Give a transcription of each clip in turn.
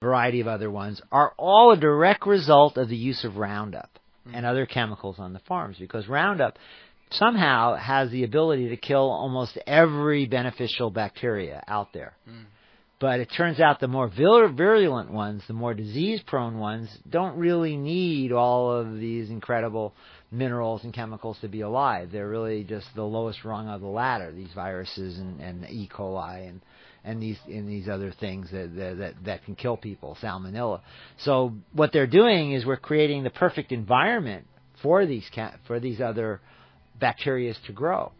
variety of other ones, are all a direct result of the use of Roundup and other chemicals on the farms, because Roundup somehow has the ability to kill almost every beneficial bacteria out there. But it turns out the more virulent ones, the more disease-prone ones, don't really need all of these incredible minerals and chemicals to be alive. They're really just the lowest rung of the ladder, these viruses and E. coli and these other things that can kill people, salmonella. So what they're doing is we're creating the perfect environment for these other bacteria to grow.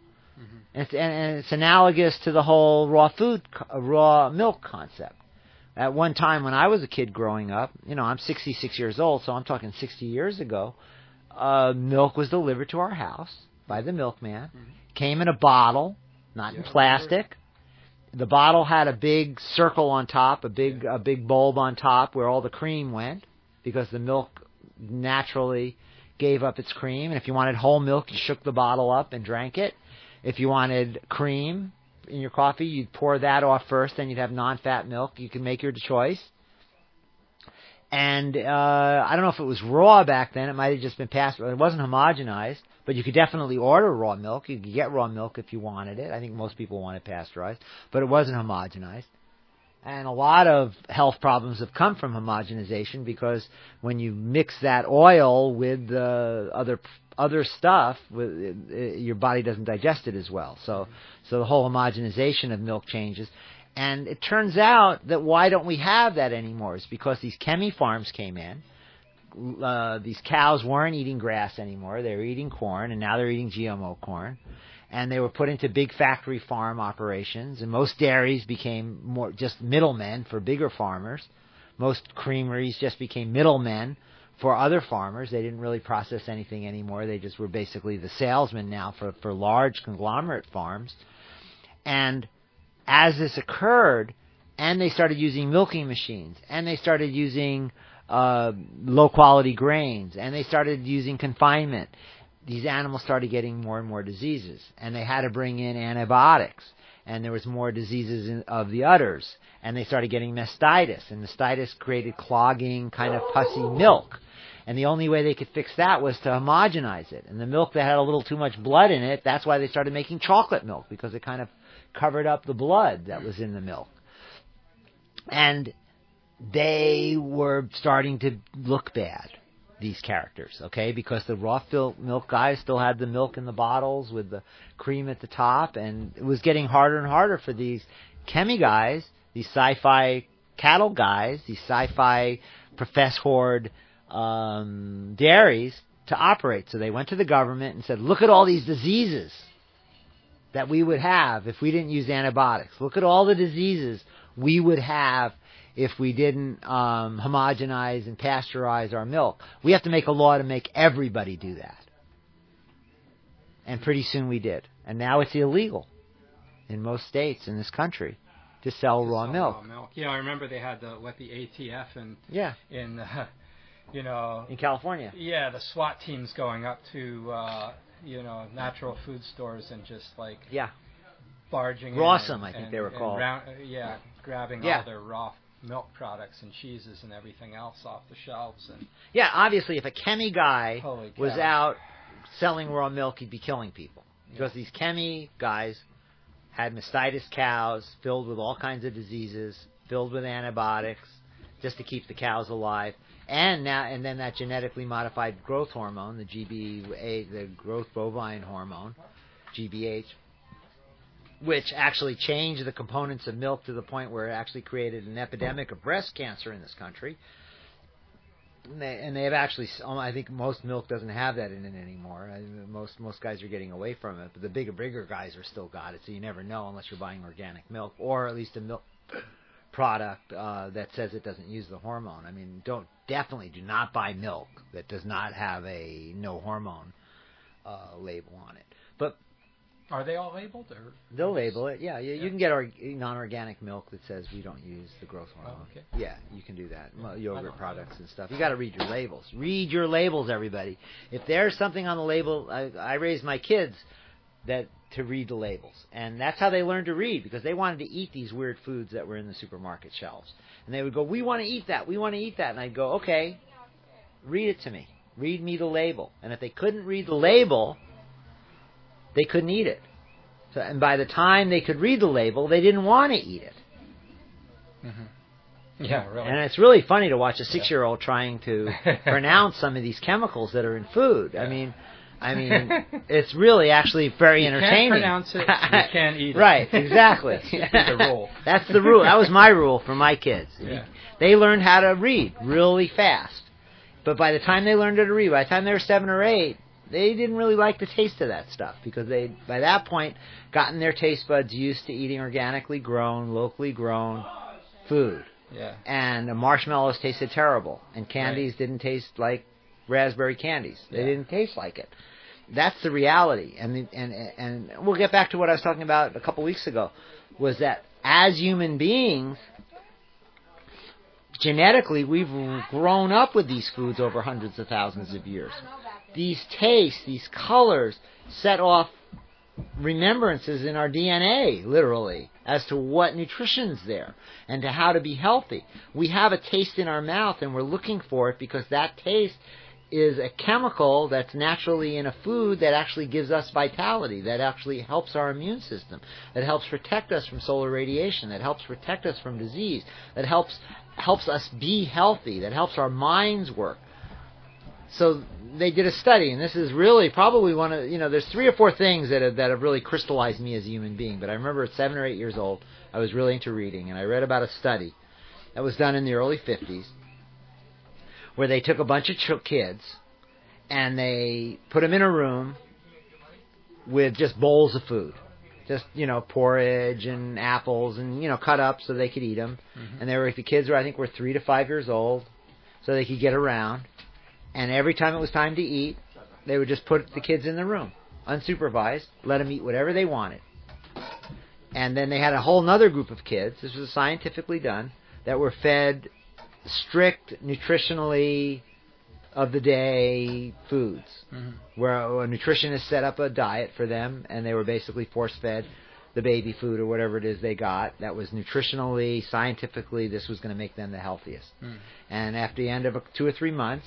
And it's analogous to the whole raw milk concept. At one time when I was a kid growing up, I'm 66 years old, so I'm talking 60 years ago, milk was delivered to our house by the milkman. Came in a bottle, not in plastic. The bottle had a big circle on top, a big bulb on top where all the cream went, because the milk naturally gave up its cream. And if you wanted whole milk, you shook the bottle up and drank it. If you wanted cream in your coffee, you'd pour that off first, then you'd have non-fat milk. You can make your choice. And I don't know if it was raw back then. It might have just been pasteurized. It wasn't homogenized, but you could definitely order raw milk. You could get raw milk if you wanted it. I think most people wanted pasteurized, but it wasn't homogenized. And a lot of health problems have come from homogenization, because when you mix that oil with the other stuff, your body doesn't digest it as well. So the whole homogenization of milk changes. And it turns out that why don't we have that anymore? It's because these chemi farms came in. These cows weren't eating grass anymore. They were eating corn, and now they're eating GMO corn. And they were put into big factory farm operations, and most dairies became more just middlemen for bigger farmers. Most creameries just became middlemen for other farmers. They didn't really process anything anymore. They just were basically the salesmen now for large conglomerate farms. And as this occurred, and they started using milking machines, and they started using low-quality grains, and they started using confinement, these animals started getting more and more diseases, and they had to bring in antibiotics, and there was more diseases of the udders, and they started getting mastitis, and mastitis created clogging, kind of pussy milk, and the only way they could fix that was to homogenize it, and the milk that had a little too much blood in it, that's why they started making chocolate milk, because it kind of covered up the blood that was in the milk. And they were starting to look bad, these characters, okay, because the raw milk guys still had the milk in the bottles with the cream at the top, and it was getting harder and harder for these chemi guys, these sci-fi cattle guys, these sci-fi professored dairies to operate. So they went to the government and said, look at all these diseases that we would have if we didn't use antibiotics. Look at all the diseases we would have if we didn't homogenize and pasteurize our milk. We have to make a law to make everybody do that. And pretty soon we did. And now it's illegal in most states in this country to sell raw milk. Yeah, I remember they had the ATF in in California. Yeah, the SWAT teams going up to natural food stores and just barging Rawsome, in. I think they were called. Grabbing all their raw milk products and cheeses and everything else off the shelves. And obviously, if a chemi guy was out selling raw milk, he'd be killing people. Because these chemi guys had mastitis cows filled with all kinds of diseases, filled with antibiotics, just to keep the cows alive. And then that genetically modified growth hormone, the GBA, the growth bovine hormone, GBH, which actually changed the components of milk to the point where it actually created an epidemic of breast cancer in this country. And they have actually, I think most milk doesn't have that in it anymore. Most guys are getting away from it, but the bigger guys are still got it, so you never know unless you're buying organic milk, or at least a milk product that says it doesn't use the hormone. I mean, definitely do not buy milk that does not have a no hormone label on it. But are they all labeled? Or they'll label it. Yeah. You can get non-organic milk that says we don't use the growth hormone. Oh, okay. Yeah, you can do that. Yogurt products and stuff. You got to read your labels. Read your labels, everybody. If there's something on the label, I raised my kids to read the labels. And that's how they learned to read, because they wanted to eat these weird foods that were in the supermarket shelves. And they would go, we want to eat that, we want to eat that. And I'd go, okay, read it to me. Read me the label. And if they couldn't read the label, they couldn't eat it. So, and by the time they could read the label, they didn't want to eat it. Mm-hmm. Yeah, really. And it's really funny to watch a 6-year-old trying to pronounce some of these chemicals that are in food. Yeah. I mean, it's really actually very entertaining. You can't pronounce it, you can't eat it. Right, exactly. That's the rule. That's the rule. That was my rule for my kids. Yeah. They learned how to read really fast. But by the time they learned how to read, by the time they were 7 or 8, they didn't really like the taste of that stuff, because they, by that point, gotten their taste buds used to eating organically grown, locally grown food. Yeah. And the marshmallows tasted terrible, and candies didn't taste like raspberry candies. They didn't taste like it. That's the reality. And we'll get back to what I was talking about a couple weeks ago, was that as human beings, genetically, we've grown up with these foods over hundreds of thousands of years. These tastes, these colors, set off remembrances in our DNA, literally, as to what nutrition's there and to how to be healthy. We have a taste in our mouth, and we're looking for it because that taste is a chemical that's naturally in a food that actually gives us vitality, that actually helps our immune system, that helps protect us from solar radiation, that helps protect us from disease, that helps us be healthy, that helps our minds work. So they did a study, and this is really probably one of, there's 3 or 4 things that have really crystallized me as a human being. But I remember at 7 or 8 years old, I was really into reading, and I read about a study that was done in the early 50s, where they took a bunch of kids, and they put them in a room with just bowls of food. Just, porridge and apples and, cut up so they could eat them. Mm-hmm. And the kids were 3 to 5 years old, so they could get around. And every time it was time to eat, they would just put the kids in the room, unsupervised, let them eat whatever they wanted. And then they had a whole other group of kids, this was scientifically done, that were fed strict nutritionally of the day foods, where a nutritionist set up a diet for them, and they were basically force-fed the baby food or whatever it is they got that was nutritionally, scientifically, this was going to make them the healthiest. And after the end of 2 or 3 months,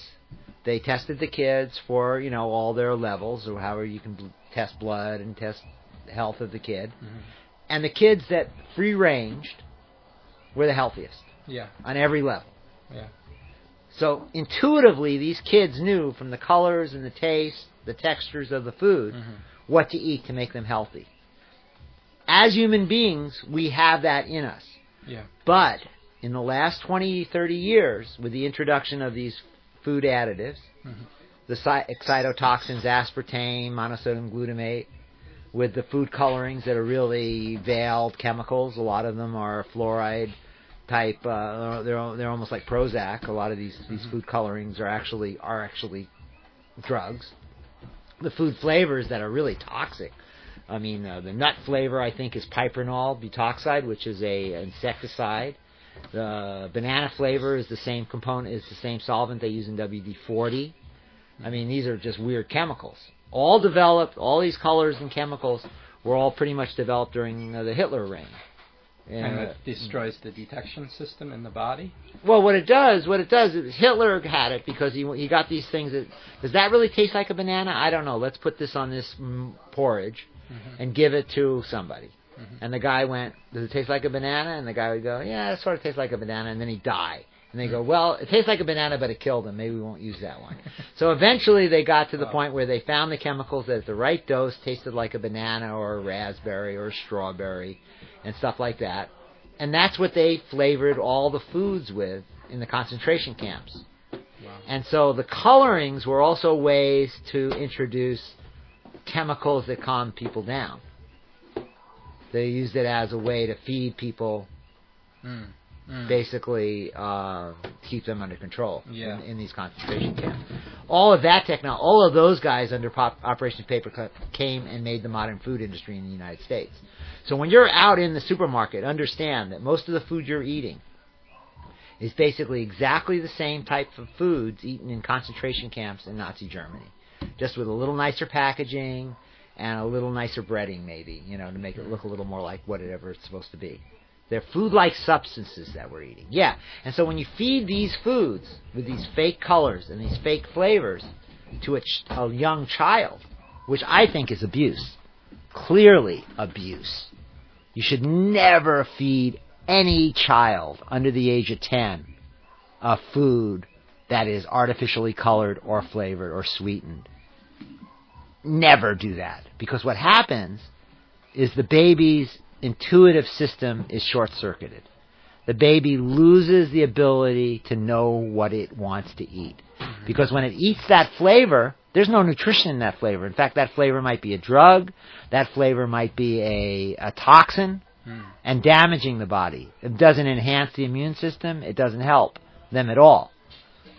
they tested the kids for, all their levels, or however you can test blood and test the health of the kid. And the kids that free-ranged were the healthiest on every level. Yeah. So intuitively, these kids knew from the colors and the taste, the textures of the food, what to eat to make them healthy. As human beings, we have that in us. Yeah. But in the last 20, 30 years, with the introduction of these food additives, the excitotoxins, aspartame, monosodium glutamate, with the food colorings that are really veiled chemicals, a lot of them are fluoride type, they're almost like Prozac. A lot of these food colorings are actually drugs. The food flavors that are really toxic. The nut flavor, I think, is piperonol butoxide, which is a insecticide. The banana flavor is the same component, is the same solvent they use in WD-40. These are just weird chemicals. All developed, all these colors and chemicals were all pretty much developed during the Hitler reign. And it destroys the detection system in the body? Well, what it does is Hitler had it because he got these things that, does that really taste like a banana? I don't know. Let's put this on this porridge and give it to somebody. And the guy went, does it taste like a banana? And the guy would go, yeah, it sort of tastes like a banana. And then he'd die. And they go, well, it tastes like a banana, but it killed him. Maybe we won't use that one. So eventually they got to the point where they found the chemicals that at the right dose tasted like a banana or a raspberry or a strawberry and stuff like that. And that's what they flavored all the foods with in the concentration camps. Wow. And so the colorings were also ways to introduce chemicals that calm people down. They used it as a way to feed people, basically keep them under control in these concentration camps. All of that technology, all of those guys under Operation Papercut came and made the modern food industry in the United States. So when you're out in the supermarket, understand that most of the food you're eating is basically exactly the same type of foods eaten in concentration camps in Nazi Germany, just with a little nicer packaging and a little nicer breading maybe, to make it look a little more like whatever it's supposed to be. They're food-like substances that we're eating. Yeah, and so when you feed these foods with these fake colors and these fake flavors to a young child, which I think is abuse, clearly abuse. You should never feed any child under the age of 10 a food that is artificially colored or flavored or sweetened. Never do that. Because what happens is the baby's intuitive system is short-circuited. The baby loses the ability to know what it wants to eat. Because when it eats that flavor, there's no nutrition in that flavor. In fact, that flavor might be a drug. That flavor might be a toxin and damaging the body. It doesn't enhance the immune system. It doesn't help them at all.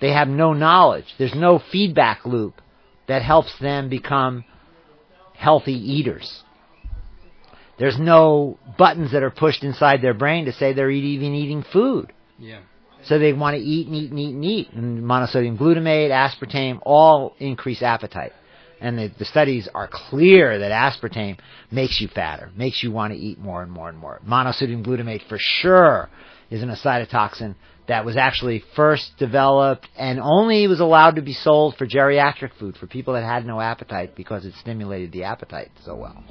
They have no knowledge. There's no feedback loop that helps them become healthy eaters. There's no buttons that are pushed inside their brain to say they're even eating food. Yeah. So they want to eat and eat and eat and eat. And monosodium glutamate, aspartame, all increase appetite. And the studies are clear that aspartame makes you fatter, makes you want to eat more and more and more. Monosodium glutamate for sure is an cytotoxin that was actually first developed and only was allowed to be sold for geriatric food, for people that had no appetite because it stimulated the appetite so well.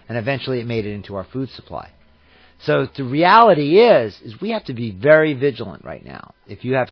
And eventually it made it into our food supply. So the reality is we have to be very vigilant right now. If you have